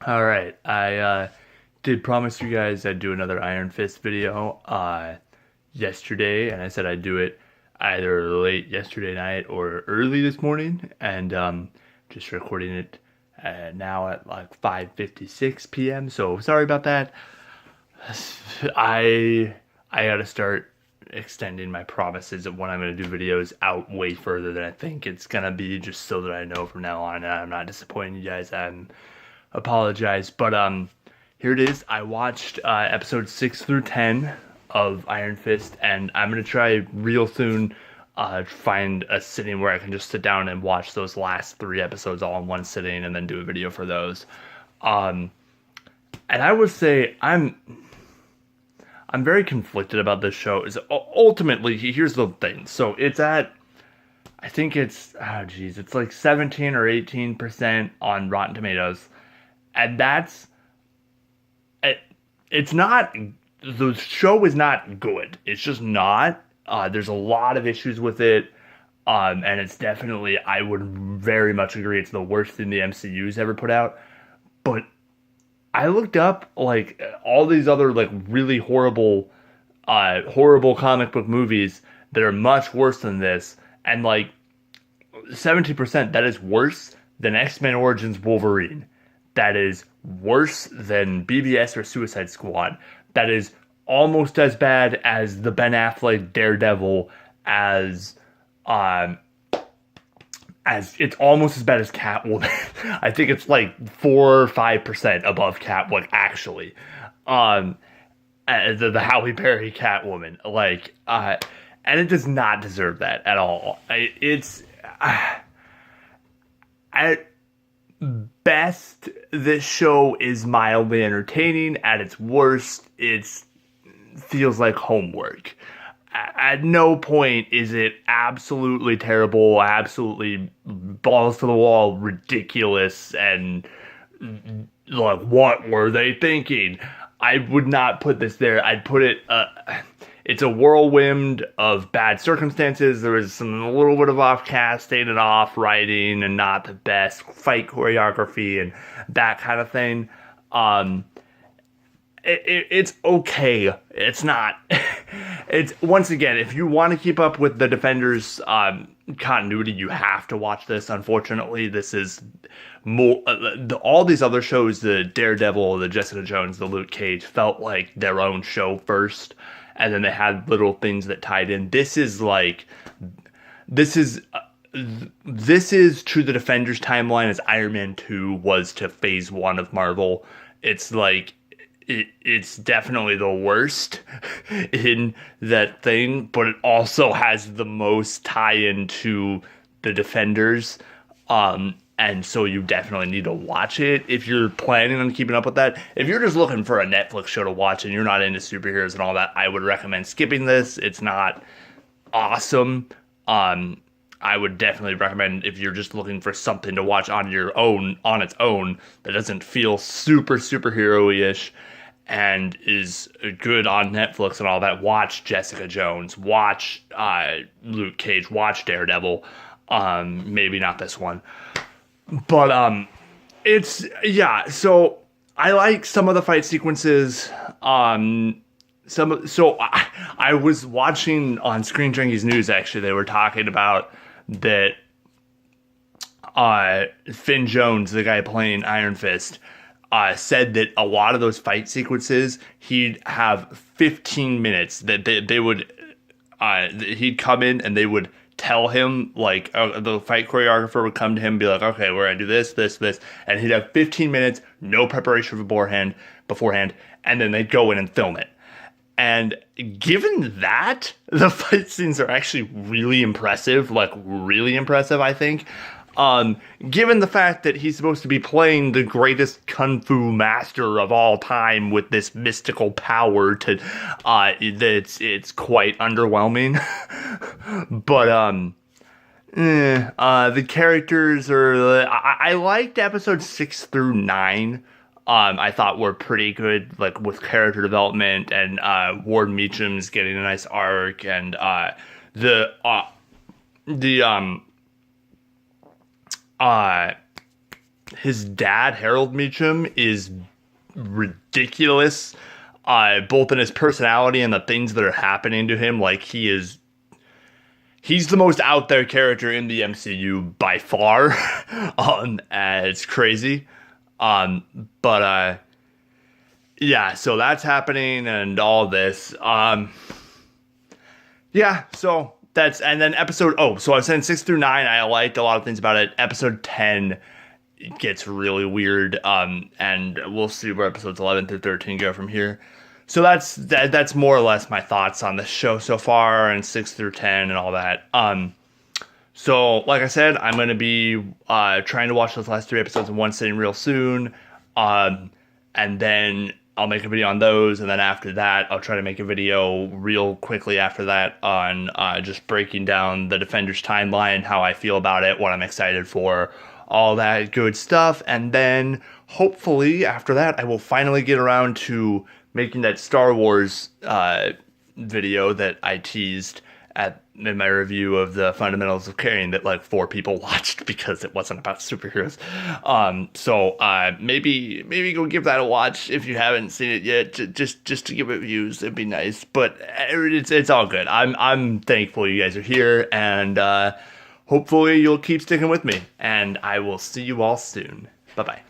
All right, I did promise you guys I'd do another Iron Fist video yesterday, and I said I'd do it either late yesterday night or early this morning, and just recording it now at like 5:56 p.m. So sorry about that. I gotta start extending my promises of when I'm gonna do videos out way further than I think it's gonna be, just so that I know from now on and I'm not disappointing you guys. Apologize, but here it is. I watched episodes 6 through 10 of Iron Fist, and I'm gonna try real soon find a sitting where I can just sit down and watch those last 3 episodes all in one sitting, and then do a video for those. Um, and I would say I'm very conflicted about this show. Is ultimately, here's the thing. So it's at, I think it's, oh geez, it's like 17 or 18% on Rotten Tomatoes, and it, it's not, the show is not good. It's just not. There's a lot of issues with it. And it's definitely, I would very much agree, it's the worst thing the MCU's ever put out. But I looked up like all these other like really horrible comic book movies that are much worse than this, and like 70%, that is worse than X-Men Origins Wolverine. That is worse than BBS or Suicide Squad. That is almost as bad as the Ben Affleck Daredevil, um as it's almost as bad as Catwoman. I think it's like 4 or 5% above Catwoman actually. Um the Halle Berry Catwoman, and it does not deserve that at all. It's at best, this show is mildly entertaining. At its worst, it feels like homework. At no point is it absolutely terrible, absolutely balls to the wall, ridiculous, and like, what were they thinking? I would not put this there. I'd put it, it's a whirlwind of bad circumstances. There was a little bit of off casting and off writing and not the best fight choreography and that kind of thing. Um, it's okay. It's not. It's, once again, if you want to keep up with the Defenders continuity, you have to watch this. Unfortunately, this is more. All these other shows, the Daredevil, the Jessica Jones, the Luke Cage, felt like their own show first, and then they had little things that tied in. This is. This is to the Defenders timeline as Iron Man 2 was to Phase 1 of Marvel. It's like it's definitely the worst in that thing, but it also has the most tie-in to the Defenders. And so you definitely need to watch it if you're planning on keeping up with that. If you're just looking for a Netflix show to watch and you're not into superheroes and all that, I would recommend skipping this. It's not awesome. I would definitely recommend, if you're just looking for something to watch on your own, on its own, that doesn't feel super superhero-ish and is good on Netflix and all that, watch Jessica Jones, watch Luke Cage, watch Daredevil. Maybe not this one, but it's, yeah. So I like some of the fight sequences. I was watching on Screen Junkies News, actually. They were talking about that Finn Jones, the guy playing Iron Fist, said that a lot of those fight sequences, he'd have 15 minutes that they would, he'd come in and they would tell him, like, the fight choreographer would come to him and be like, okay, we're gonna do this, this, this, and he'd have 15 minutes, no preparation beforehand, and then they'd go in and film it. And given that, the fight scenes are actually really impressive, I think. Given the fact that he's supposed to be playing the greatest kung fu master of all time with this mystical power it's quite underwhelming. But, the characters are, I liked episodes 6 through 9. I thought were pretty good, like with character development, and Ward Meacham's getting a nice arc, and the uh, his dad, Harold Meacham, is ridiculous, both in his personality and the things that are happening to him. Like, he's the most out there character in the MCU by far. It's crazy. But yeah, so that's happening and all this. Yeah, so that's, and then so I was saying 6 through 9, I liked a lot of things about it. Episode 10 gets really weird, and we'll see where episodes 11 through 13 go from here. So that's more or less my thoughts on the show so far, and 6 through 10 and all that. So like I said, I'm going to be trying to watch those last 3 episodes in one sitting real soon, and then I'll make a video on those, and then after that, I'll try to make a video real quickly after that on just breaking down the Defenders timeline, how I feel about it, what I'm excited for, all that good stuff. And then hopefully after that, I will finally get around to making that Star Wars video that I teased in my review of the Fundamentals of Caring that like 4 people watched because it wasn't about superheroes. So maybe go give that a watch if you haven't seen it yet, just to give it views. It'd be nice, but it's all good. I'm thankful you guys are here, and hopefully you'll keep sticking with me, and I will see you all soon. Bye bye.